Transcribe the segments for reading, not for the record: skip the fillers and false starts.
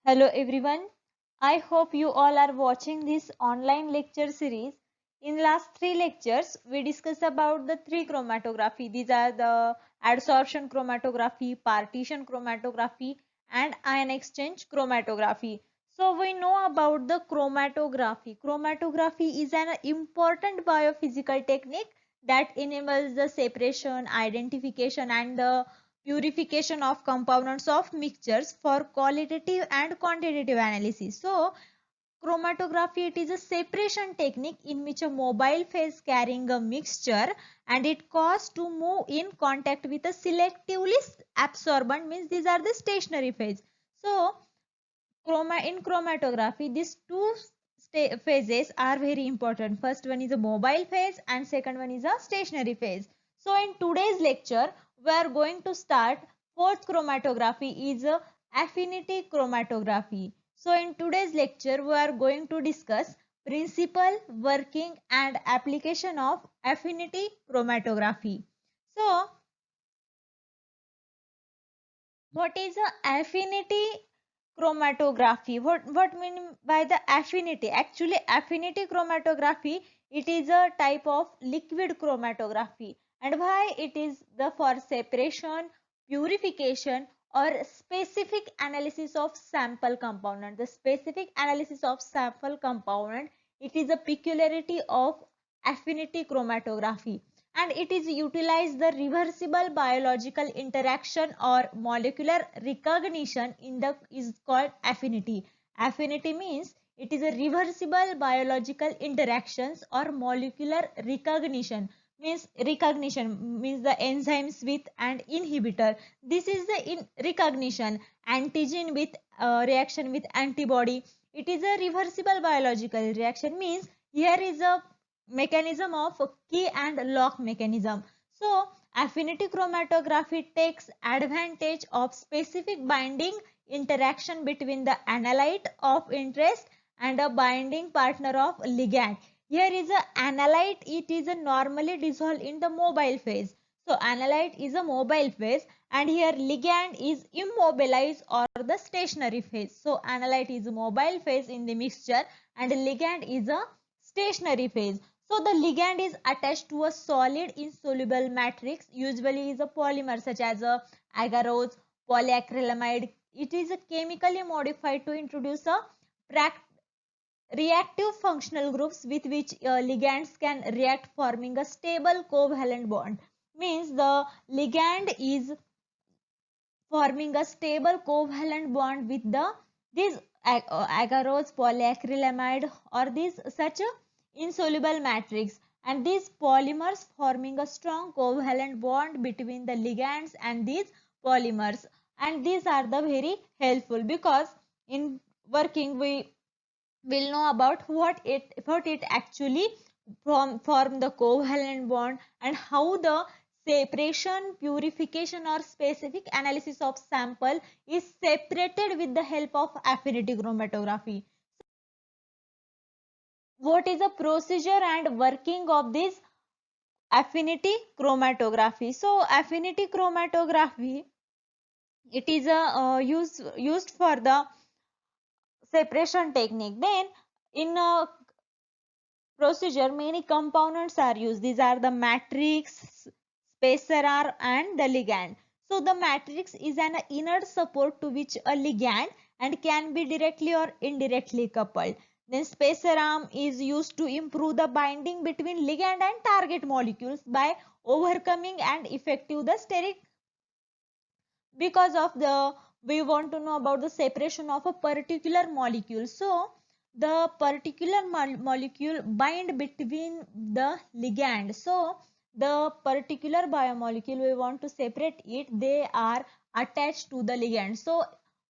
Hello everyone. I hope you all are watching this online lecture series. In last three lectures, we discussed about the three chromatography. These are the adsorption chromatography, partition chromatography, and ion exchange chromatography. So we know about the chromatography. Chromatography is an important biophysical technique that enables the separation, identification, and the purification of components of mixtures for qualitative and quantitative analysis. So chromatography, it is a separation technique in which a mobile phase carrying a mixture and it caused to move in contact with a selectively absorbent, means these are the stationary phase. So in chromatography, these two phases are very important. First one is a mobile phase and second one is a stationary phase. So in today's lecture, we are going to start fourth chromatography is a affinity chromatography. So in today's lecture, we are going to discuss principle, working and application of affinity chromatography. So what is a affinity chromatography? What mean by the affinity? Actually, affinity chromatography, it is a type of liquid chromatography. And why it is the for separation, purification or specific analysis of sample component. The specific analysis of sample component, it is a peculiarity of affinity chromatography, and it is utilized the reversible biological interaction or molecular recognition in the is called affinity. Affinity means it is a reversible biological interactions or molecular recognition means the enzymes with and inhibitor. This is the in recognition antigen with reaction with antibody. It is a reversible biological reaction, means here is a mechanism of key and lock mechanism. So affinity chromatography takes advantage of specific binding interaction between the analyte of interest and a binding partner of ligand. Here is a analyte, it is a normally dissolved in the mobile phase. So analyte is a mobile phase and here ligand is immobilized or the stationary phase. So analyte is a mobile phase in the mixture and ligand is a stationary phase. So the ligand is attached to a solid insoluble matrix, usually is a polymer such as a agarose, polyacrylamide. It is chemically modified to introduce a reactive functional groups with which ligands can react, forming a stable covalent bond. Means the ligand is forming a stable covalent bond with the this agarose, polyacrylamide or this such a insoluble matrix, and these polymers forming a strong covalent bond between the ligands and these polymers, and these are the very helpful because in working we will know about what it actually form the covalent bond and how the separation, purification or specific analysis of sample is separated with the help of affinity chromatography. What is the procedure and working of this affinity chromatography? So affinity chromatography, it is a used for the separation technique. Then in a procedure, many components are used. These are the matrix, spacer arm, and the ligand. So the matrix is an inner support to which a ligand and can be directly or indirectly coupled. Then spacer arm is used to improve the binding between ligand and target molecules by overcoming and effective the steric, because of the we want to know about the separation of a particular molecule. So the particular molecule bind between the ligand. So the particular biomolecule we want to separate it, they are attached to the ligand. So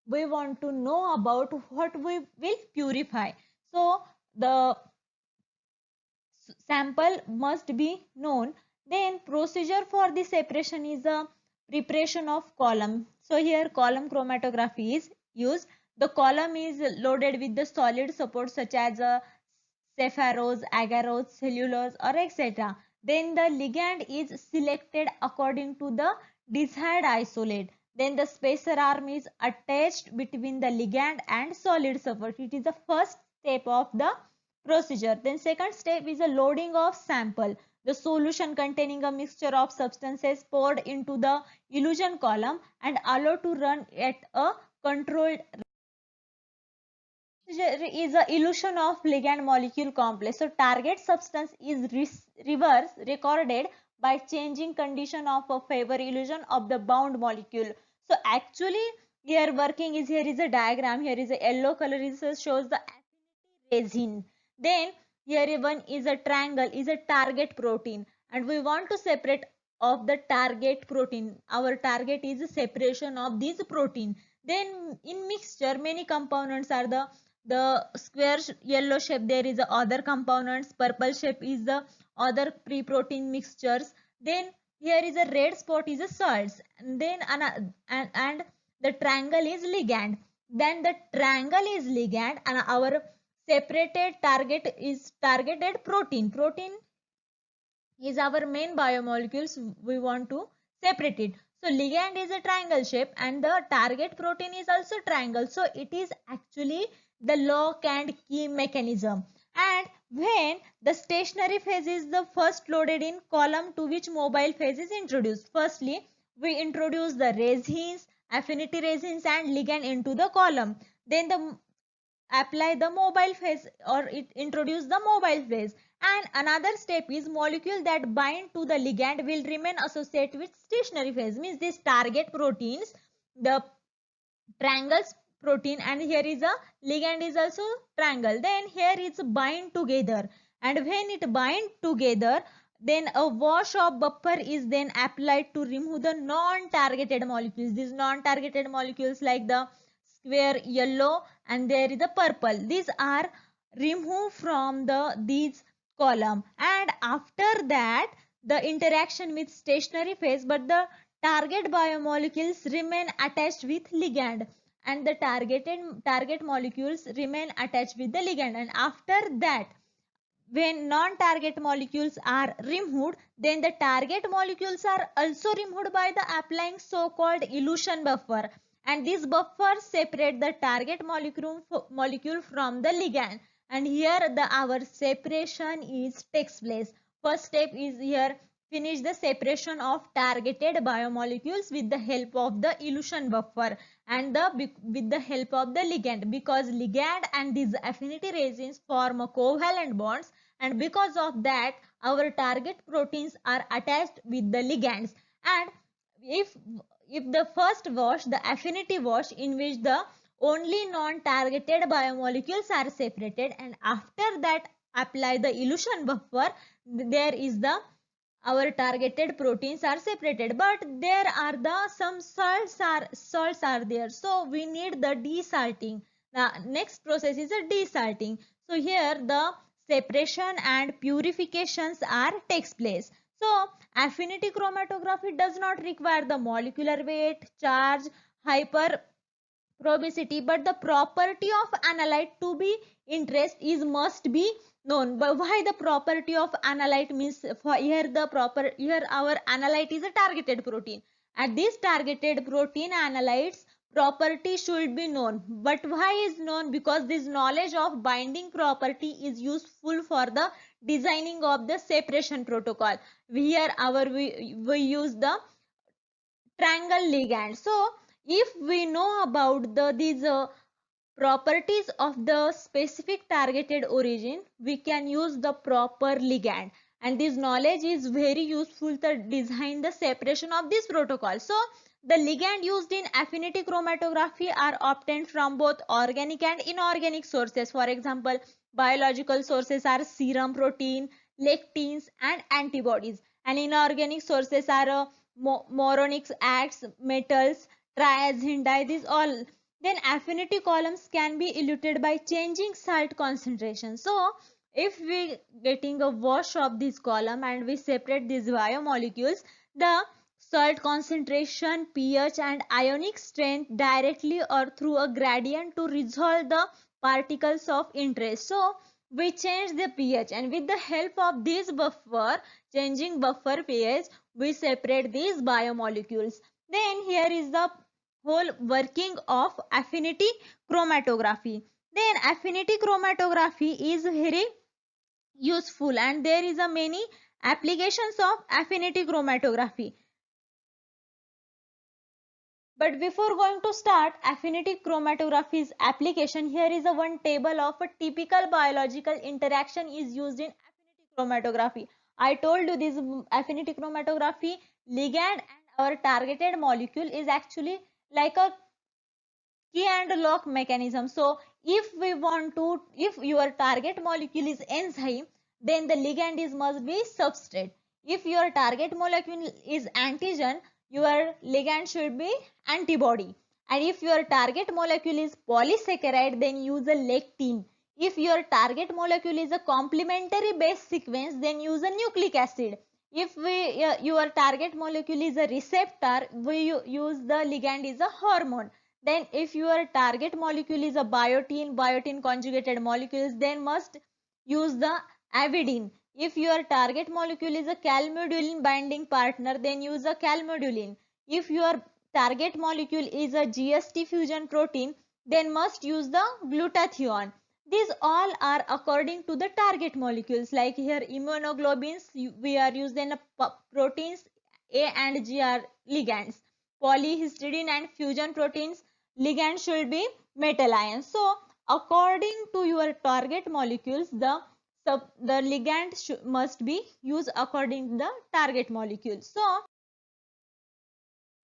we want to know about what we will purify. So the sample must be known. Then procedure for the separation is a preparation of column. So here column chromatography is used. The column is loaded with the solid support such as a saccharose, agarose, cellulose or etc. Then the ligand is selected according to the desired isolate. Then the spacer arm is attached between the ligand and solid surface. It is the first step of the procedure. Then second step is a loading of sample. The solution containing a mixture of substances poured into the elution column and allowed to run at a controlled is a illusion of ligand molecule complex. So target substance is reverse recorded by changing condition of a favor illusion of the bound molecule. So actually here working is, here is a diagram, here is a yellow color, is shows the affinity resin. Then here one is a triangle, is a target protein, and we want to separate of the target protein. Our target is separation of this protein. Then in mixture many components are the square yellow shape, there is other components, purple shape is the other pre-protein mixtures. Then here is a red spot is a salts, and then and the triangle is ligand. Then the triangle is ligand and our separated target is targeted protein. Protein is our main biomolecules, we want to separate it. So ligand is a triangle shape and the target protein is also triangle. So it is actually the lock and key mechanism. And when the stationary phase is the first loaded in column to which mobile phase is introduced. Firstly, we introduce the resins, affinity resins and ligand into the column. Then the apply the mobile phase, or it introduce the mobile phase. And another step is molecule that bind to the ligand will remain associated with stationary phase, means this target proteins, the triangles protein, and here is a ligand is also triangle. Then here it's bind together, and when it bind together, then a wash of buffer is then applied to remove the non-targeted molecules. These non-targeted molecules like the square yellow and there is a purple, these are removed from the these column. And after that the interaction with stationary phase, but the target biomolecules remain attached with ligand, and the target molecules remain attached with the ligand. And after that, when non-target molecules are removed, then the target molecules are also removed by the applying so-called elution buffer, and this buffer separate the target molecule from the ligand. And here the our separation is takes place. First step is here, finish the separation of targeted biomolecules with the help of the elution buffer and with the help of the ligand, because ligand and these affinity resins form a covalent bonds, and because of that our target proteins are attached with the ligands. And if the first wash, the affinity wash, in which the only non-targeted biomolecules are separated, and after that apply the elution buffer, there is the our targeted proteins are separated, but there are the some salts are there, so we need the desalting. The next process is a desalting. So here the separation and purifications are takes place. So affinity chromatography does not require the molecular weight, charge, hyper probability, but the property of analyte to be interest is must be known. But why the property of analyte means, for here the proper, here our analyte is a targeted protein, and this targeted protein analytes property should be known. But why is known? Because this knowledge of binding property is useful for the designing of the separation protocol. Here our we use the triangle ligand. So if we know about these properties of the specific targeted origin, we can use the proper ligand, and this knowledge is very useful to design the separation of this protocol. So the ligand used in affinity chromatography are obtained from both organic and inorganic sources. For example, biological sources are serum protein, lectins and antibodies, and inorganic sources are moronic acids, metals, triazine dye, these all. Then affinity columns can be eluted by changing salt concentration. So if we getting a wash of this column and we separate these biomolecules, the salt concentration, pH and ionic strength directly or through a gradient to resolve the particles of interest. So we change the pH, and with the help of this buffer, changing buffer pH, we separate these biomolecules. Then here is the whole working of affinity chromatography. Then affinity chromatography is very useful and there is a many applications of affinity chromatography. But before going to start affinity chromatography's application, here is a one table of a typical biological interaction is used in affinity chromatography. I told you this affinity chromatography ligand and our targeted molecule is actually like a key and lock mechanism. So if your target molecule is enzyme, then the ligand is must be substrate. If your target molecule is antigen, your ligand should be antibody. And if your target molecule is polysaccharide, then use a lectin. If your target molecule is a complementary base sequence, then use a nucleic acid. If your target molecule is a receptor, we use the ligand is a hormone. Then if your target molecule is a biotin conjugated molecules, then must use the avidin. If your target molecule is a calmodulin binding partner, then use a calmodulin. If your target molecule is a GST fusion protein, then must use the glutathione. These all are according to the target molecules. Like here immunoglobulins, we are using proteins A and G are ligands. Polyhistidine and fusion proteins ligand should be metal ions. So according to your target molecules, the ligand must be used according to the target molecule. So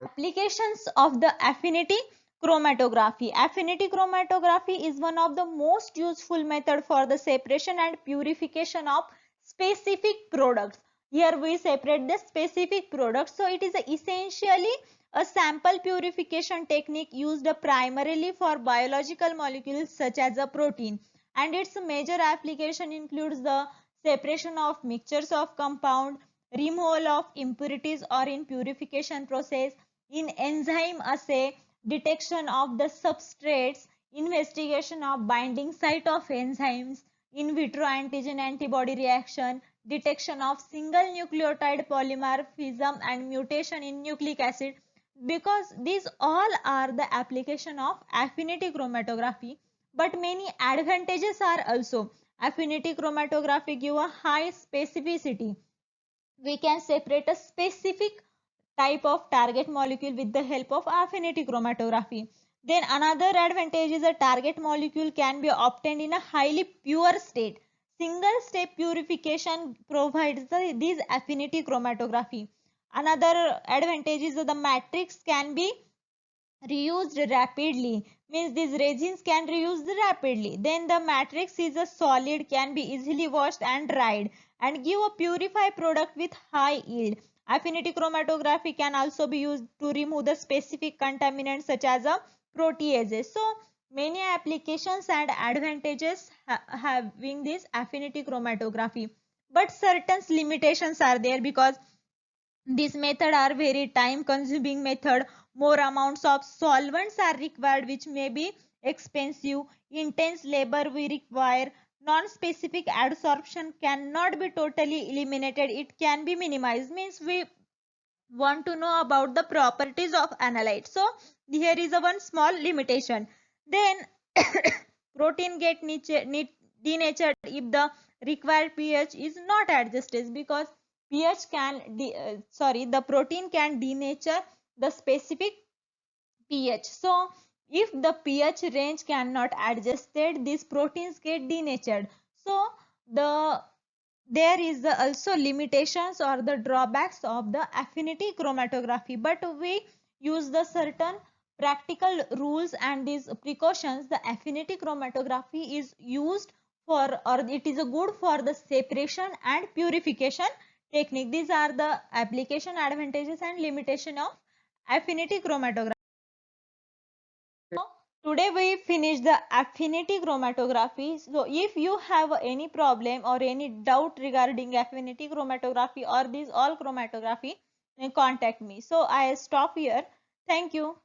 applications of the affinity chromatography. Affinity chromatography is one of the most useful method for the separation and purification of specific products. Here we separate the specific products. So it is essentially a sample purification technique used primarily for biological molecules such as a protein, and its major application includes the separation of mixtures of compound, removal of impurities or in purification process, in enzyme assay, detection of the substrates, investigation of binding site of enzymes, in vitro antigen antibody reaction, detection of single nucleotide polymorphism and mutation in nucleic acid. Because these all are the application of affinity chromatography, but many advantages are also. Affinity chromatography give a high specificity. We can separate a specific type of target molecule with the help of affinity chromatography. Then another advantage is a target molecule can be obtained in a highly pure state. Single step purification provides this affinity chromatography. Another advantage is that the matrix can be reused rapidly, means these resins can reuse rapidly. Then the matrix is a solid, can be easily washed and dried and give a purified product with high yield. Affinity chromatography can also be used to remove the specific contaminants such as a proteases. So many applications and advantages having this affinity chromatography, but certain limitations are there because these method are very time consuming method. More amounts of solvents are required which may be expensive. Intense labor we require. Non-specific adsorption cannot be totally eliminated. It can be minimized. Means we want to know about the properties of analyte. So here is a one small limitation. Then protein get denatured if the required pH is not adjusted, because pH can the protein can denature the specific pH. So if the pH range cannot adjusted, these proteins get denatured. So the there is also limitations or the drawbacks of the affinity chromatography, but we use the certain practical rules and these precautions. The affinity chromatography is used for, or it is a good for the separation and purification technique. These are the application, advantages and limitation of affinity chromatography. So today we finish the affinity chromatography. So if you have any problem or any doubt regarding affinity chromatography or these all chromatography, then contact me. So I stop here. Thank you.